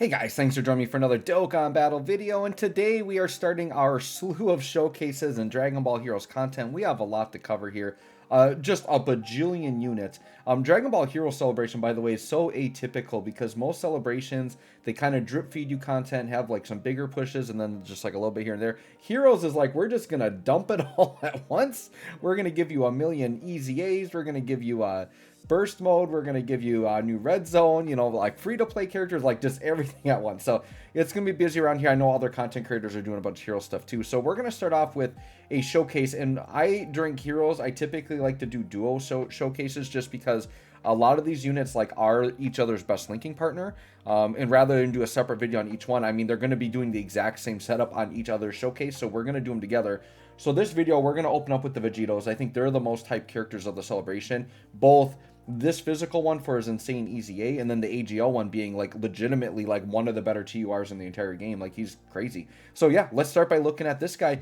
Hey guys, thanks for joining me for another Dokkan Battle video, and today we are starting our slew of showcases and Dragon Ball Heroes content. We have a lot to cover here, just a bajillion units. Dragon Ball Hero Celebration, by the way, is so atypical because most celebrations, they kind of drip feed you content, have like some bigger pushes, and then just like a little bit here and there. Heroes is like, we're just going to dump it all at once. We're going to give you a million easy A's, we're going to give you burst mode, we're going to give you a new red zone, you know, like free to play characters, like just everything at once. So it's going to be busy around here. I know other content creators are doing a bunch of hero stuff too. So we're going to start off with a showcase, and during heroes, I typically like to do duo showcases just because a lot of these units like are each other's best linking partner, and rather than do a separate video on each one, I mean, they're going to be doing the exact same setup on each other's showcase, so we're going to do them together. So this video, we're going to open up with the Vegitos. I think they're the most hyped characters of the celebration, both this physical one for his insane easy A, and then the AGL one being like legitimately like one of the better TURs in the entire game. Like, he's crazy. So yeah, let's start by looking at this guy.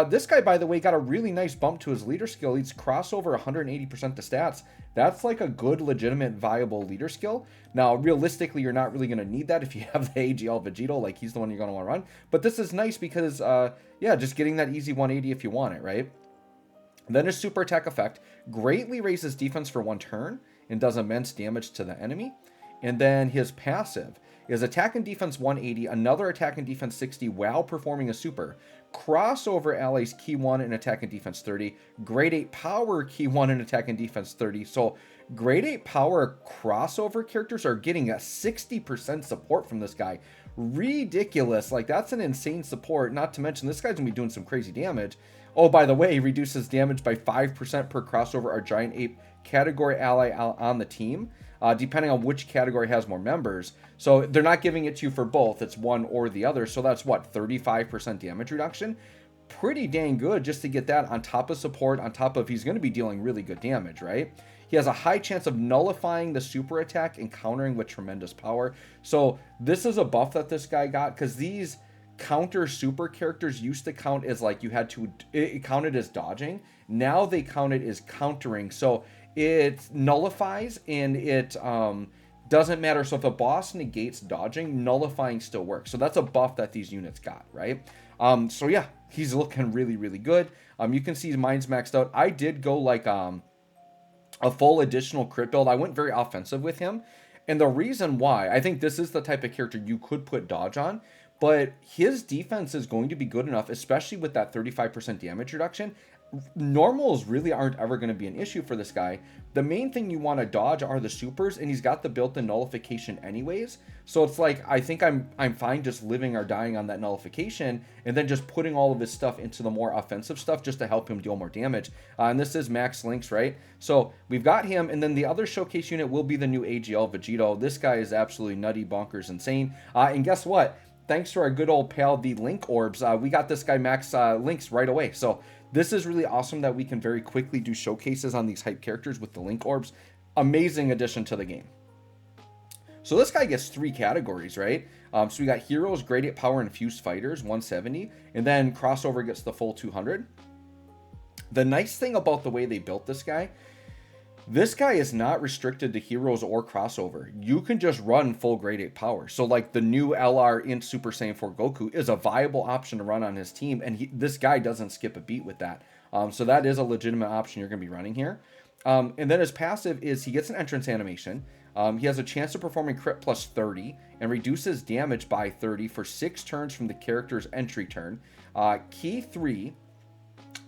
This guy, by the way, got a really nice bump to his leader skill. He's crossover 180% the stats. That's like a good, legitimate, viable leader skill. Now, realistically, you're not really going to need that if you have the AGL Vegito. Like, he's the one you're going to want to run. But this is nice because, yeah, just getting that easy 180 if you want it, right? Then his super attack effect greatly raises defense for 1 turn and does immense damage to the enemy. And then his passive is attack and defense 180, another attack and defense 60 while performing a super. Crossover allies key 1 and attack and defense 30. Grade 8 power key 1 and attack and defense 30. So grade 8 power crossover characters are getting a 60% support from this guy. Ridiculous. Like, that's an insane support. Not to mention, this guy's gonna be doing some crazy damage. Oh, by the way, he reduces damage by 5% per crossover or giant ape category ally on the team, depending on which category has more members. So they're not giving it to you for both. It's one or the other. So that's what, 35% damage reduction? Pretty dang good just to get that on top of support, on top of he's going to be dealing really good damage, right? He has a high chance of nullifying the super attack and countering with tremendous power. So this is a buff that this guy got, because these counter super characters used to count as like you had to, it counted as dodging. Now they count it as countering. So it nullifies, and it doesn't matter. So if a boss negates dodging, nullifying still works. So that's a buff that these units got, right? So yeah, he's looking really, really good. You can see mine's maxed out. I did go like a full additional crit build. I went very offensive with him. And the reason why, I think this is the type of character you could put dodge on, but his defense is going to be good enough, especially with that 35% damage reduction. Normals really aren't ever going to be an issue for this guy. The main thing you want to dodge are the supers, and he's got the built-in nullification anyways. So it's like, I think I'm fine just living or dying on that nullification, and then just putting all of his stuff into the more offensive stuff just to help him deal more damage. And this is max links, right? So we've got him, and then the other showcase unit will be the new AGL Vegito. This guy is absolutely nutty, bonkers, insane. And guess what? Thanks to our good old pal, the Link Orbs, we got this guy max links right away. So this is really awesome that we can very quickly do showcases on these hype characters with the Link Orbs. Amazing addition to the game. So this guy gets 3 categories, right? So we got Heroes, Grade 8 Power, Infused Fighters, 170. And then Crossover gets the full 200. The nice thing about the way they built this guy is not restricted to Heroes or Crossover. You can just run full grade 8 power. So like the new LR in Super Saiyan 4 Goku is a viable option to run on his team, and this guy doesn't skip a beat with that. So that is a legitimate option you're going to be running here. And then his passive is he gets an entrance animation. He has a chance of performing crit plus 30 and reduces damage by 30 for 6 turns from the character's entry turn. Key 3.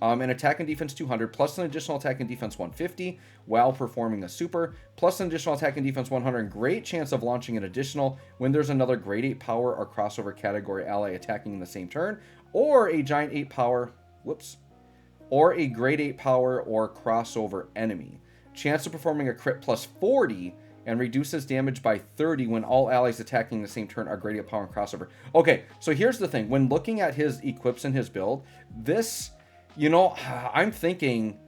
And attack and defense 200, plus an additional attack and defense 150 while performing a super, plus an additional attack and defense 100, and great chance of launching an additional when there's another grade 8 power or crossover category ally attacking in the same turn, or a giant 8 power, or a grade 8 power or crossover enemy. Chance of performing a crit plus 40 and reduces damage by 30 when all allies attacking the same turn are grade 8 power and crossover. Okay, so here's the thing. When looking at his equips in his build, this, you know, I'm thinking,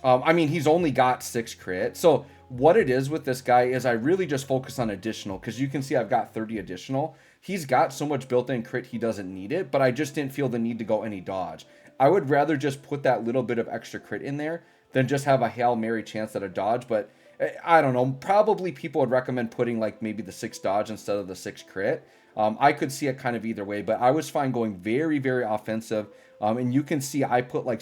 I mean, he's only got 6 crit. So what it is with this guy is I really just focus on additional, because you can see I've got 30 additional. He's got so much built-in crit he doesn't need it, but I just didn't feel the need to go any dodge. I would rather just put that little bit of extra crit in there than just have a Hail Mary chance at a dodge. But I don't know, probably people would recommend putting like maybe the 6 dodge instead of the 6 crit. I could see it kind of either way, but I was fine going very, very offensive. And you can see I put like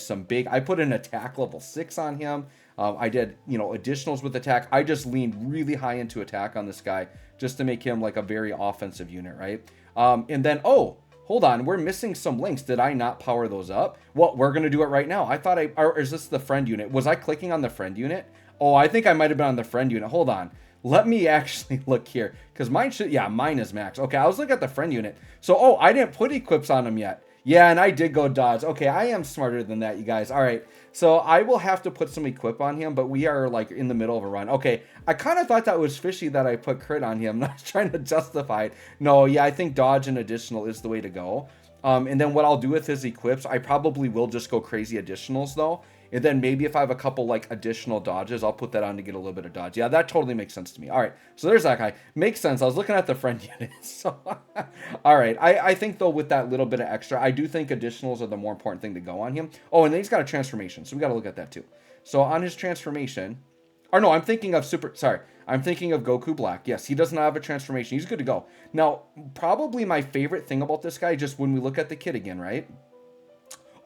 I put an attack level 6 on him. I did, additionals with attack. I just leaned really high into attack on this guy just to make him like a very offensive unit, right? And then, oh, hold on, we're missing some links. Did I not power those up? Well, we're going to do it right now. I thought or is this the friend unit? Was I clicking on the friend unit? Oh, I think I might have been on the friend unit. Hold on. Let me actually look here because mine is max. Okay, I was looking at the friend unit. So, oh, I didn't put equips on him yet. Yeah, and I did go dodge. Okay, I am smarter than that, you guys. All right, so I will have to put some equip on him, but we are like in the middle of a run. Okay, I kind of thought that was fishy that I put crit on him. I was trying to justify it. No, yeah, I think dodge and additional is the way to go. And then what I'll do with his equips, I probably will just go crazy additionals though. And then maybe if I have a couple like additional dodges, I'll put that on to get a little bit of dodge. Yeah, that totally makes sense to me. All right, so there's that guy. Makes sense. I was looking at the friend unit. So, all right. I think though with that little bit of extra, I do think additionals are the more important thing to go on him. Oh, and then he's got a transformation, so we got to look at that too. So on his transformation, or no, I'm thinking of I'm thinking of Goku Black. Yes, he does not have a transformation. He's good to go. Now, probably my favorite thing about this guy, just when we look at the kit again, right?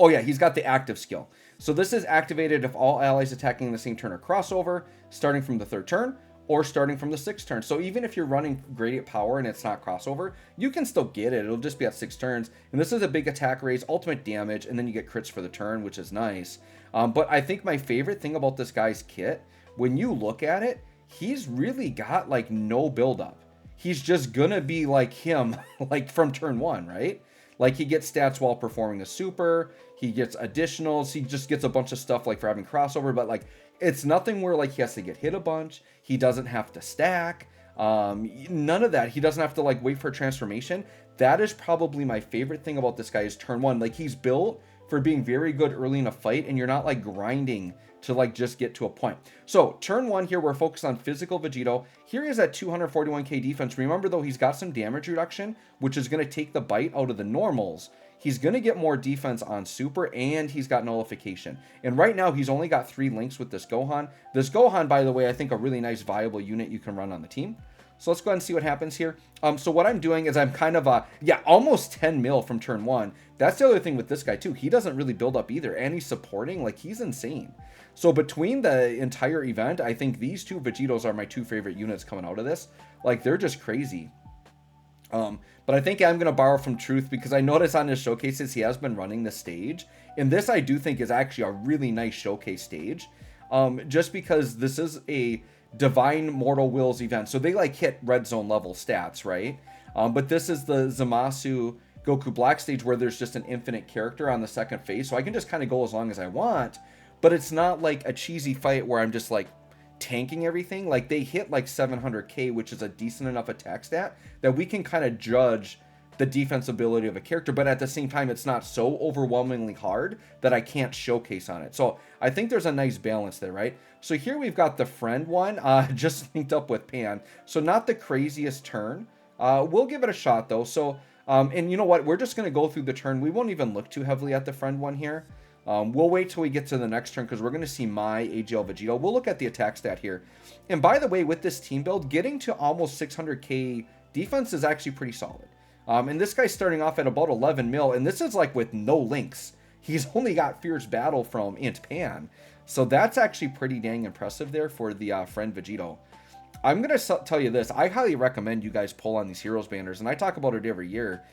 Oh yeah, he's got the active skill. So this is activated if all allies attacking the same turn are crossover, starting from the 3rd turn, or starting from the 6th turn. So even if you're running Gradient Power and it's not crossover, you can still get it. It'll just be at 6 turns. And this is a big attack raise, ultimate damage, and then you get crits for the turn, which is nice. But I think my favorite thing about this guy's kit, when you look at it, he's really got like no buildup. He's just gonna be like him, like from turn 1, right? Like he gets stats while performing a super, he gets additionals, he just gets a bunch of stuff like for having crossover, but like it's nothing where like he has to get hit a bunch, he doesn't have to stack, none of that. He doesn't have to like wait for a transformation. That is probably my favorite thing about this guy is turn 1. Like he's built for being very good early in a fight and you're not like grinding to like just get to a point. So turn 1 here, we're focused on physical Vegito. Here he is at 241k defense. Remember though, he's got some damage reduction, which is going to take the bite out of the normals. He's going to get more defense on super and he's got nullification. And right now he's only got 3 links with this Gohan. This Gohan, by the way, I think a really nice viable unit you can run on the team. So let's go ahead and see what happens here. So what I'm doing is I'm kind of, almost 10 mil from turn 1. That's the other thing with this guy too. He doesn't really build up either. And he's supporting, like he's insane. So between the entire event, I think these 2 Vegitos are my 2 favorite units coming out of this. Like they're just crazy. But I think I'm going to borrow from Truth because I notice on his showcases, he has been running the stage. And this I do think is actually a really nice showcase stage. Just because this is a Divine Mortal Wills event. So they like hit red zone level stats, right? But this is the Zamasu Goku Black stage where there's just an infinite character on the second phase. So I can just kind of go as long as I want. But it's not like a cheesy fight where I'm just like tanking everything. Like they hit like 700k, which is a decent enough attack stat that we can kind of judge the defense ability of a character, but at the same time it's not so overwhelmingly hard that I can't showcase on it. So I think there's a nice balance there, right? So here we've got the friend one just linked up with Pan, so not the craziest turn. We'll give it a shot though. So and you know what, we're just going to go through the turn. We won't even look too heavily at the friend one here. We'll wait till we get to the next turn because we're going to see my AGL Vegito. We'll look at the attack stat here. And by the way, with this team build, getting to almost 600k defense is actually pretty solid. And this guy's starting off at about 11 mil, and this is like with no links. He's only got Fierce Battle from Int Pan. So that's actually pretty dang impressive there for the friend Vegito. I'm going to tell you this. I highly recommend you guys pull on these Heroes banners, and I talk about it every year.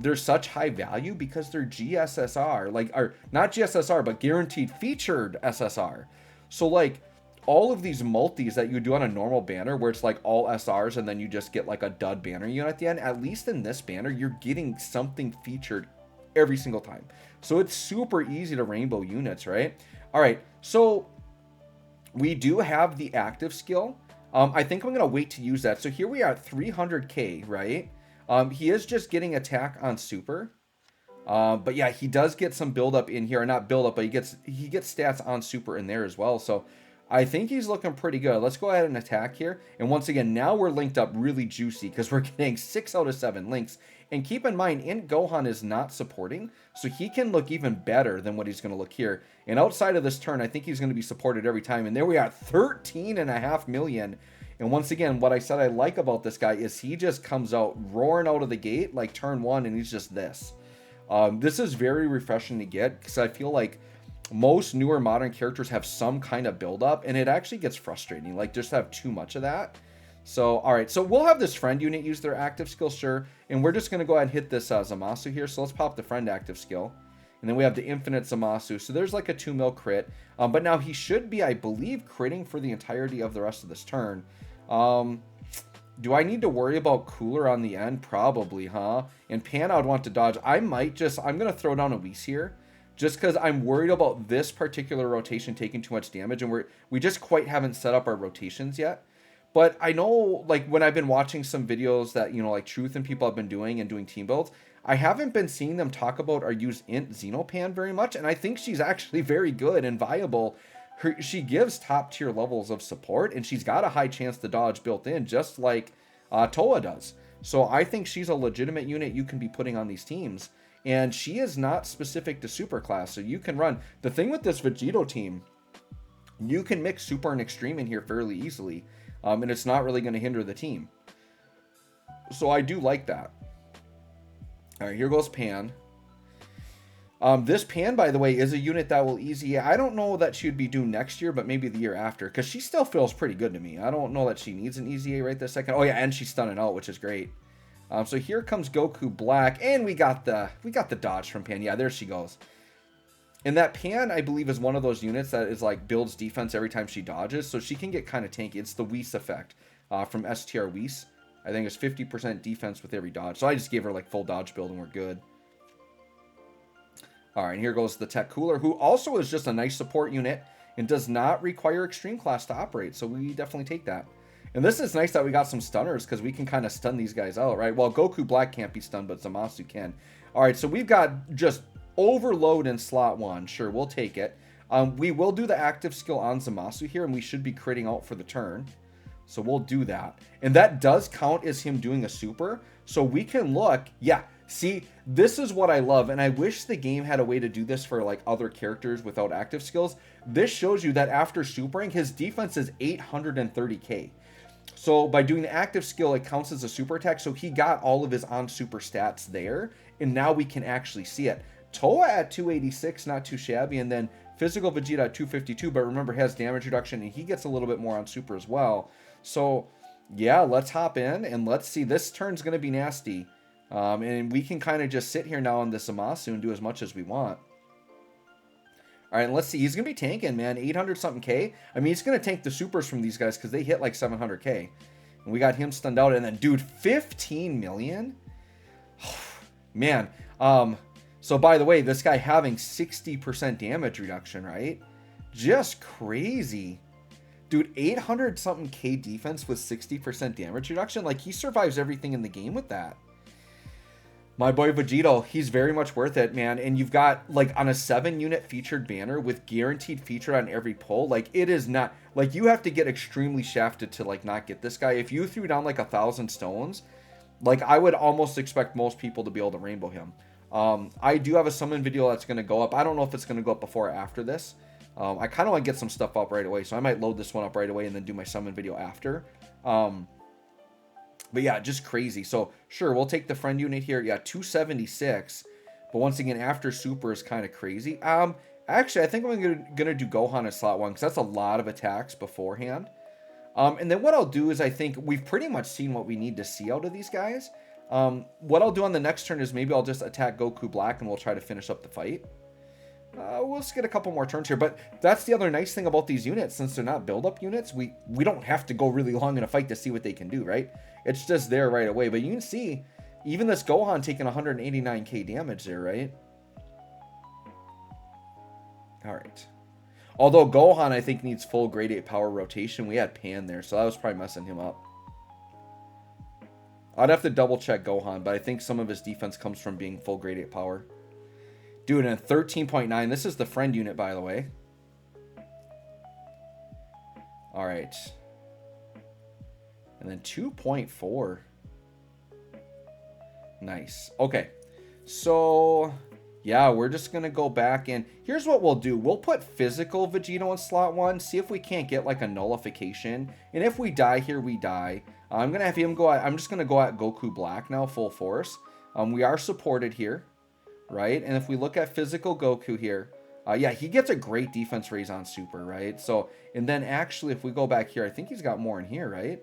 They're such high value because they're GSSR, or not GSSR, but guaranteed featured SSR. So like all of these multis that you do on a normal banner where it's like all SRs and then you just get like a dud banner unit at the end, at least in this banner, you're getting something featured every single time. So it's super easy to rainbow units, right? All right, so we do have the active skill. I think I'm going to wait to use that. So here we are at 300k, right? He is just getting attack on super. But yeah, he does get some buildup in here. Not buildup, but he gets stats on super in there as well. So I think he's looking pretty good. Let's go ahead and attack here. And once again, now we're linked up really juicy because we're getting 6 out of 7 links. And keep in mind, Int Gohan is not supporting, so he can look even better than what he's going to look here. And outside of this turn, I think he's going to be supported every time. And there we are, 13.5 million. And once again, what I said I like about this guy is he just comes out roaring out of the gate, like turn one, and he's just this. This is very refreshing to get, because I feel like most newer modern characters have some kind of build up, and it actually gets frustrating, like just have too much of that. So, all right, so we'll have this friend unit use their active skill, sure, and we're just going to go ahead and hit this Zamasu here. So let's pop the friend active skill, and then we have the infinite Zamasu. So there's like a 2 mil crit, but now he should be, I believe, critting for the entirety of the rest of this turn. Do I need to worry about Cooler on the end? Probably, huh? And Pan I would want to dodge. I'm going to throw down a Whis here, just because I'm worried about this particular rotation taking too much damage, and we just quite haven't set up our rotations yet. But I know, like, when I've been watching some videos that, you know, like Truth and people have been doing and doing team builds, I haven't been seeing them talk about or use Int Xenopan very much, and I think she's actually very good and viable. She gives top tier levels of support, and she's got a high chance to dodge built in, just like Toa does. So I think she's a legitimate unit you can be putting on these teams, and she is not specific to superclass, so you can run. The thing with this Vegito team, you can mix super and extreme in here fairly easily. And it's not really going to hinder the team. So I do like that. All right, here goes Pan. This Pan, by the way, is a unit that will easy. I don't know that she would be due next year, but maybe the year after, because she still feels pretty good to me. I don't know that she needs an easy A right this second. Oh yeah, and she's stunning out, which is great. So here comes Goku Black, and we got the dodge from Pan. Yeah, there she goes. And that Pan, I believe, is one of those units that is like builds defense every time she dodges, so she can get kind of tanky. It's the Whis effect from STR Whis. I think it's 50% defense with every dodge. So I just gave her like full dodge build and we're good. All right, and here goes the Tech Cooler, who also is just a nice support unit and does not require extreme class to operate. So we definitely take that. And this is nice that we got some stunners, because we can kind of stun these guys out, right? Well, Goku Black can't be stunned, but Zamasu can. All right, so we've got just overload in slot 1. Sure, we'll take it. We will do the active skill on Zamasu here, and we should be critting out for the turn. So we'll do that. And that does count as him doing a super. So we can look. Yeah, see, this is what I love. And I wish the game had a way to do this for like other characters without active skills. This shows you that after supering, his defense is 830k. So by doing the active skill, it counts as a super attack. So he got all of his on super stats there. And now we can actually see it. Toa at 286, not too shabby. And then physical Vegeta at 252. But remember, has damage reduction. And he gets a little bit more on super as well. So yeah, let's hop in. And let's see. This turn's going to be nasty. And we can kind of just sit here now on this Zamasu and do as much as we want. All right, and let's see. He's going to be tanking, man. 800 something K. I mean, he's going to tank the supers from these guys because they hit like 700K. And we got him stunned out. And then, dude, 15 million? Man. So, by the way, this guy having 60% damage reduction, right? Just crazy. Dude, 800 something K defense with 60% damage reduction. Like, he survives everything in the game with that. My boy Vegito, he's very much worth it, man. And you've got, like, on a 7-unit featured banner with guaranteed feature on every pull, like, it is not, like, you have to get extremely shafted to, like, not get this guy. If you threw down, like, 1,000 stones, like, I would almost expect most people to be able to rainbow him. I do have a summon video that's going to go up. I don't know if it's going to go up before or after this. I kind of want to get some stuff up right away, so I might load this one up right away and then do my summon video after. But yeah, just crazy. So sure, we'll take the friend unit here. Yeah, 276. But once again, after super is kind of crazy. Actually, I think I'm gonna do Gohan as slot 1 because that's a lot of attacks beforehand. And then what I'll do is I think we've pretty much seen what we need to see out of these guys. What I'll do on the next turn is maybe I'll just attack Goku Black and we'll try to finish up the fight. We'll just get a couple more turns here, but that's the other nice thing about these units. Since they're not build-up units, we don't have to go really long in a fight to see what they can do, right? It's just there right away. But you can see, even this Gohan taking 189k damage there, right? All right. Although Gohan, I think, needs full grade 8 power rotation. We had Pan there, so that was probably messing him up. I'd have to double-check Gohan, but I think some of his defense comes from being full grade 8 power. Dude, and 13.9. This is the friend unit, by the way. All right. And then 2.4. Nice. Okay. So, yeah, we're just going to go back and here's what we'll do. We'll put physical Vegito in slot 1, see if we can't get like a nullification. And if we die here, we die. I'm going to have him go at, I'm just going to go at Goku Black now, full force. We are supported here, right? And if we look at physical Goku here, yeah, he gets a great defense raise on super, right? So, and then actually if we go back here, I think he's got more in here, right?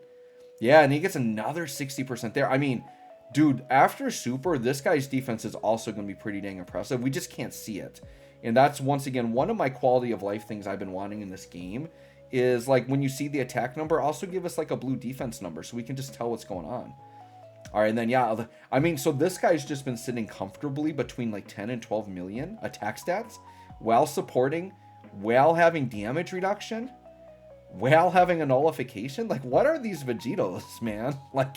Yeah, and he gets another 60% there. I mean, dude, after super, this guy's defense is also going to be pretty dang impressive. We just can't see it. And that's, once again, one of my quality of life things I've been wanting in this game is, like, when you see the attack number, also give us, like, a blue defense number so we can just tell what's going on. All right, and then, yeah, I mean, so this guy's just been sitting comfortably between, like, 10 and 12 million attack stats while supporting, while having damage reduction, while having a nullification. Like, what are these Vegitos, man? Like,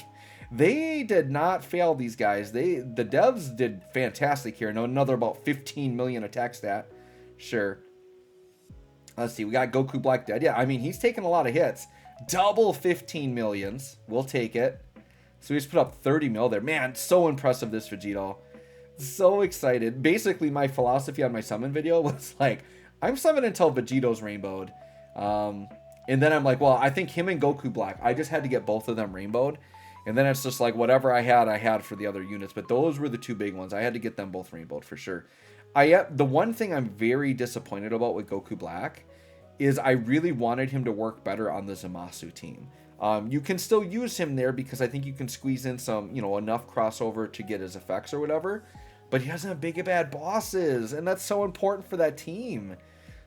they did not fail, these guys. The devs did fantastic here. Another about 15 million attack stat. Sure. Let's see. We got Goku Black dead. Yeah, I mean, he's taking a lot of hits. Double 15 millions. We'll take it. So we just put up 30 mil there. Man, so impressive, this Vegito. So excited. Basically, my philosophy on my summon video was like, I'm summoning until Vegito's rainbowed. And then I'm like, well, I think him and Goku Black, I just had to get both of them rainbowed. And then it's just like, whatever I had for the other units. But those were the two big ones. I had to get them both rainbowed for sure. The one thing I'm very disappointed about with Goku Black is I really wanted him to work better on the Zamasu team. You can still use him there because I think you can squeeze in some, you know, enough crossover to get his effects or whatever. But he doesn't have big bad bosses. And that's so important for that team.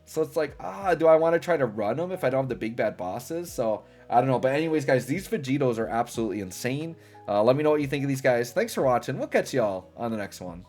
So it's like, do I want to try to run them if I don't have the big bad bosses? So I don't know. But anyways, guys, these Vegitos are absolutely insane. Let me know what you think of these guys. Thanks for watching. We'll catch y'all on the next one.